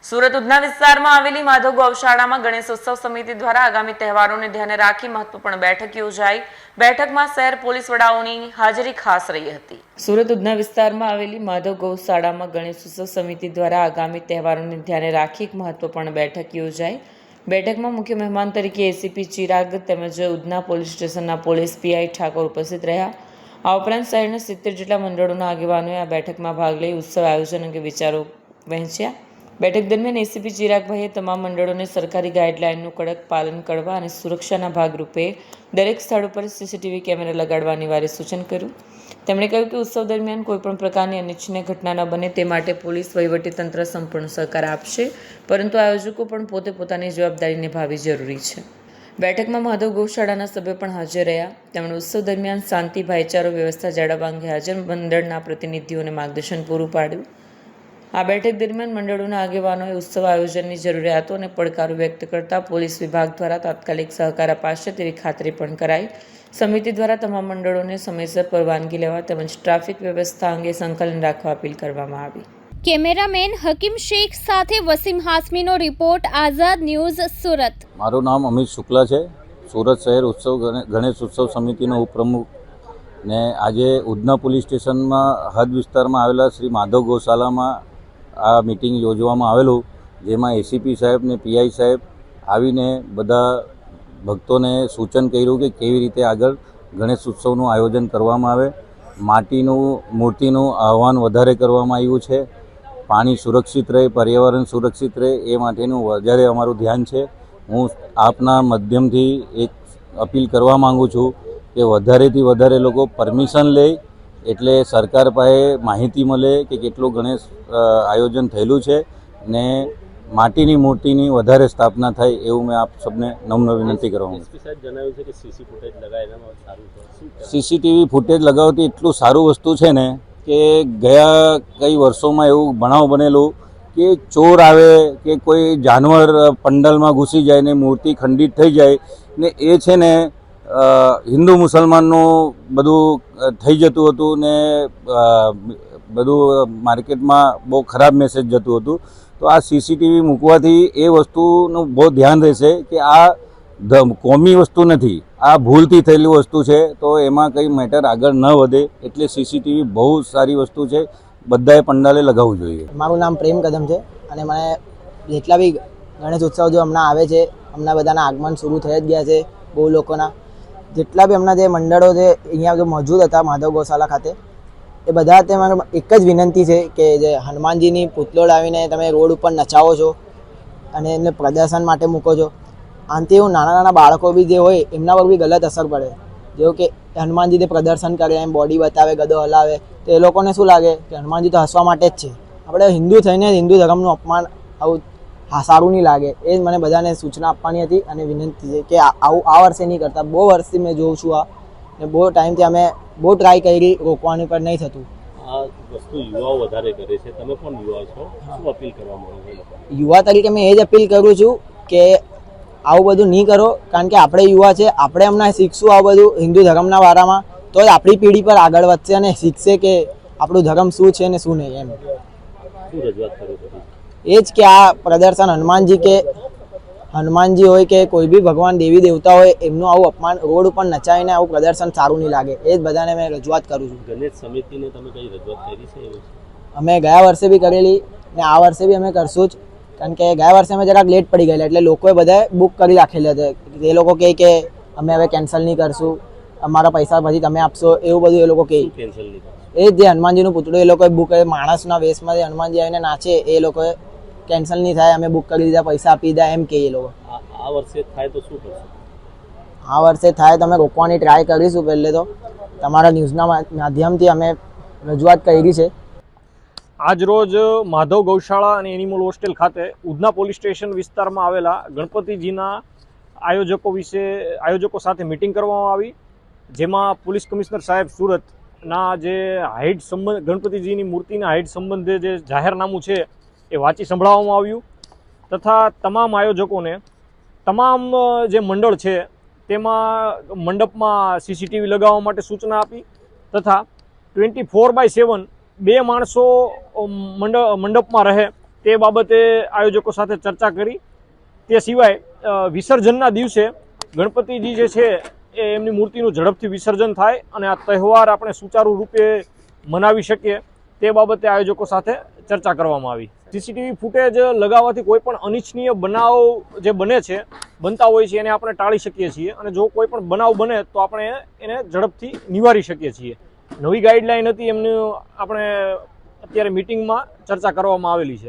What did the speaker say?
સુરત ઉધના વિસ્તારમાં આવેલી માધવ ગૌશાળામાં ગણેશોત્સવ સમિતિ દ્વારા આગામી તહેવારોને ધ્યાને રાખી મહત્વપૂર્ણ બેઠક યોજાઈ। બેઠકમાં શહેર પોલીસ વડાઓની હાજરી ખાસ રહી હતી। સુરત ઉધના વિસ્તારમાં આવેલી માધવ ગૌશાળામાં ગણેશોત્સવ સમિતિ દ્વારા આગામી તહેવારોને ધ્યાને રાખી એક મહત્વપૂર્ણ બેઠક યોજાઈ। બેઠકમાં મુખ્ય મહેમાન તરીકે એસીપી ચિરાગ તેમજ ઉધના પોલીસ સ્ટેશનના પોલીસ પીઆઈ ઠાકોર ઉપસ્થિત રહ્યા। આ ઉપરાંત શહેરના 70 જેટલા મંડળોના આગેવાનોએ આ બેઠકમાં ભાગ લઈ ઉત્સવ આયોજન અંગે વિચારો વહેંચ્યા। બેઠક દરમિયાન એસીપી ચિરાગભાઈએ તમામ મંડળોને સરકારી ગાઈડલાઇનનું કડક પાલન કરવા અને સુરક્ષાના ભાગરૂપે દરેક સ્થળો પર સીસીટીવી કેમેરા લગાડવા અનિવાર્ય સૂચન કર્યું। તેમણે કહ્યું કે ઉત્સવ દરમિયાન કોઈપણ પ્રકારની અનિચ્છનીય ઘટના ન બને તે માટે પોલીસ વહીવટીતંત્ર સંપૂર્ણ સહકાર આપશે, પરંતુ આયોજકો પણ પોતે પોતાની જવાબદારી નિભાવવી જરૂરી છે। બેઠકમાં માધવ ગૌશાળાના સભ્યો પણ હાજર રહ્યા। તેમણે ઉત્સવ દરમિયાન શાંતિ, ભાઈચારો, વ્યવસ્થા જાળવવા અંગે હાજર મંડળના પ્રતિનિધિઓને માર્ગદર્શન પૂરું પાડ્યું। આ બેઠક દરમિયાન મંડળોના આગેવાનોએ ઉત્સવ આયોજનની જરૂરિયાતો અને પડકારો વ્યક્ત કરતા પોલીસ વિભાગ દ્વારા તાત્કાલિક સહકાર અપાશે તેવી ખાતરી પણ કરાઈ। સમિતિ દ્વારા તમામ મંડળોને સમયસર પરવાનગી લેવા તેમજ ટ્રાફિક વ્યવસ્થા અંગે સંકલન રાખવા અપીલ કરવામાં આવી। કેમેરામેન હકીમ શેખ સાથે વસીમ હાસમીનો રિપોર્ટ, આઝાદ ન્યૂઝ, સુરત। મારું નામ અમિત શુક્લા છે। સુરત શહેર ગણેશ ઉત્સવ સમિતિનો ઉપપ્રમુખ ને આજે ઉધના પોલીસ સ્ટેશનમાં હદ વિસ્તારમાં આવેલા શ્રી માધવ ગૌશાલામાં આ મિટિંગ યોજવામાં આવેલું, જેમાં એસીપી સાહેબ ને પીઆઈ સાહેબ આવીને બધા ભક્તોને સૂચન કર્યું કે કેવી રીતે આગળ ગણેશ ઉત્સવનું આયોજન કરવામાં આવે। માટીનું મૂર્તિનું આહ્વાન વધારે કરવામાં આવ્યું છે। પાણી સુરક્ષિત રહે, પર્યાવરણ સુરક્ષિત રહે એ માટેનું વધારે અમારું ધ્યાન છે। હું આપના માધ્યમથી એક અપીલ કરવા માગું છું કે વધારેથી વધારે લોકો પરમિશન લે, એટલે સરકાર પાસે માહિતી મળે કે કેટલું ગણેશ આયોજન થયેલું છે ને માટીની મૂર્તિની વધારે સ્થાપના થાય એવું મેં આપ સૌને નમ્ર વિનંતી કરવા માંગુ છું। સીસીટીવી ફૂટેજ લગાવતી એટલું સારું વસ્તુ છે ને કે ગયા કઈ વર્ષોમાં એવું બનાવ બનેલું કે ચોર આવે કે કોઈ જાનવર પંડાલમાં ઘૂસી જાય ને મૂર્તિ ખંડિત થઈ જાય ને એ છે ને હિન્દુ મુસલમાનનું બધું થઈ જતું હતું ને બધું માર્કેટમાં બહુ ખરાબ મેસેજ જતું હતું। તો આ સીસીટીવી મૂકવાથી એ વસ્તુનું બહુ ધ્યાન રહેશે કે આ કોમી વસ્તુ નથી, આ ભૂલથી થયેલી વસ્તુ છે, તો એમાં કંઈ મેટર આગળ ન વધે એટલે સીસીટીવી બહુ સારી વસ્તુ છે, બધાએ પંડાલે લગાવવું જોઈએ। મારું નામ પ્રેમ કદમ છે અને મને જેટલા બી ગણેશ ઉત્સવ જો હમણાં આવે છે, હમણાં બધાના આગમન શરૂ થઈ જ ગયા છે। બહુ લોકોના જેટલા બી હમણાં જે મંડળો છે અહીંયા જો મોજૂદ હતા માધવ ગૌશાલા ખાતે, એ બધા તે મારું એક જ વિનંતી છે કે જે હનુમાનજીની પુતળો લાવીને તમે રોડ ઉપર નચાવો છો અને એમને પ્રદર્શન માટે મૂકો છો, આનાથી એવું નાના નાના બાળકો બી જે હોય એમના પર બી ગલત અસર પડે। જેવું કે હનુમાનજી તે પ્રદર્શન કરે, એમ બોડી બતાવે, ગદો હલાવે, તો એ લોકોને શું લાગે કે હનુમાનજી તો હસવા માટે જ છે। આપણે હિન્દુ થઈને હિન્દુ ધર્મનું અપમાન આવું સારું નહીં લાગે, એ જ મને બધાને સૂચના આપવાની હતી અને વિનંતી છે કે આવું આ વર્ષે નહીં કરતા। બહુ વર્ષથી મેં જોઉં છું આ ને બહુ ટાઈમથી અમે બહુ ટ્રાય કરી રોકવાની, પર નહીં થતું। આ વસ્તુ યુવાઓ વધારે કરે છે, તમે પણ યુવા છો, શું અપીલ કરવા માંગો છો? યુવા તરીકે મેં એ જ અપીલ કરું છું કે આવું બધું નહીં કરો, કારણ કે આપણે યુવા છે, આપણે હમણાં શીખશું આવું બધું હિન્દુ ધર્મના બારામાં, તો જ આપણી પેઢી પર આગળ વધશે અને શીખશે કે આપણું ધર્મ શું છે ને શું નહીં। એમ શું રજૂઆત કરો છો? એ જ કે આ પ્રદર્શન હનુમાનજી હોય કે કોઈ બી ભગવાન દેવી દેવતા હોય એમનું આવું અપમાન રોડ ઉપર નચાવીને આવું પ્રદર્શન સારું નહીં લાગે, એ જ બધાને મેં રજૂઆત કરું છું। ગણેશ સમિતિને તમે કઈ રજૂઆત કરી છે? અમે ગયા વર્ષે બી કરેલી ને આ વર્ષે બી અમે કરશું જ, કારણ કે ગયા વર્ષે અમે જરાક લેટ પડી ગયેલા એટલે લોકોએ બધાએ બુક કરી રાખેલી હતી। એ લોકો કહે કે અમે હવે કેન્સલ નહીં કરશું, અમારા પૈસા પછી તમે આપશો, એવું બધું એ લોકો કહે। કેન્સલ નહીં કરશો? એ જે હનુમાનજીનું પૂતળું એ લોકોએ બુક માણસના વેશમાં હનુમાનજી આવીને નાચે, એ લોકોએ કેન્સલ નહીં થાય, અમે બુક કરી દીધા, પૈસા આપી દીધા એમ કહે એ લોકો। આ વર્ષે થાય તો શું કરશો? આ વર્ષે થાય તો અમે રોકવાની ટ્રાય કરીશું। પહેલે તો તમારા ન્યૂઝના માધ્યમથી અમે રજૂઆત કરી છે। આજ રોજ માધવ ગૌશાળા અને એનિમલ હોસ્ટેલ ખાતે ઉધના પોલીસ સ્ટેશન વિસ્તારમાં આવેલા ગણપતિજીના આયોજકો સાથે મિટિંગ કરવામાં આવી, જેમાં પોલીસ કમિશનર સાહેબ સુરતના જે હાઇટ સંબંધ ગણપતિજીની મૂર્તિના હાઇટ સંબંધે જે જાહેરનામું છે એ વાંચી સંભળાવવામાં આવ્યું તથા તમામ આયોજકોને તમામ જે મંડળ છે તેમાં મંડપમાં સીસીટીવી લગાવવા માટે સૂચના આપી તથા 24/7 બે માણસો મંડપમાં રહે તે બાબતે આયોજકો સાથે ચર્ચા કરી. તે સિવાય વિસર્જનના દિવસે ગણપતિજી જે છે એ એમની મૂર્તિનું ઝડપથી વિસર્જન થાય અને આ તહેવાર આપણે સુચારુ રૂપે મનાવી શકીએ તે બાબતે આયોજકો સાથે ચર્ચા કરવામાં આવી. સીસીટીવી ફૂટેજ લગાવવાથી કોઈ પણ અનિચ્છનીય બનાવ જે બનતા હોય છે એને આપણે ટાળી શકીએ છીએ અને જો કોઈ પણ બનાવ બને તો આપણે એને ઝડપથી નિવારી શકીએ છીએ. નવી ગાઈડલાઈન હતી એમનું આપણે અત્યારે મિટિંગમાં ચર્ચા કરવામાં આવેલી છે.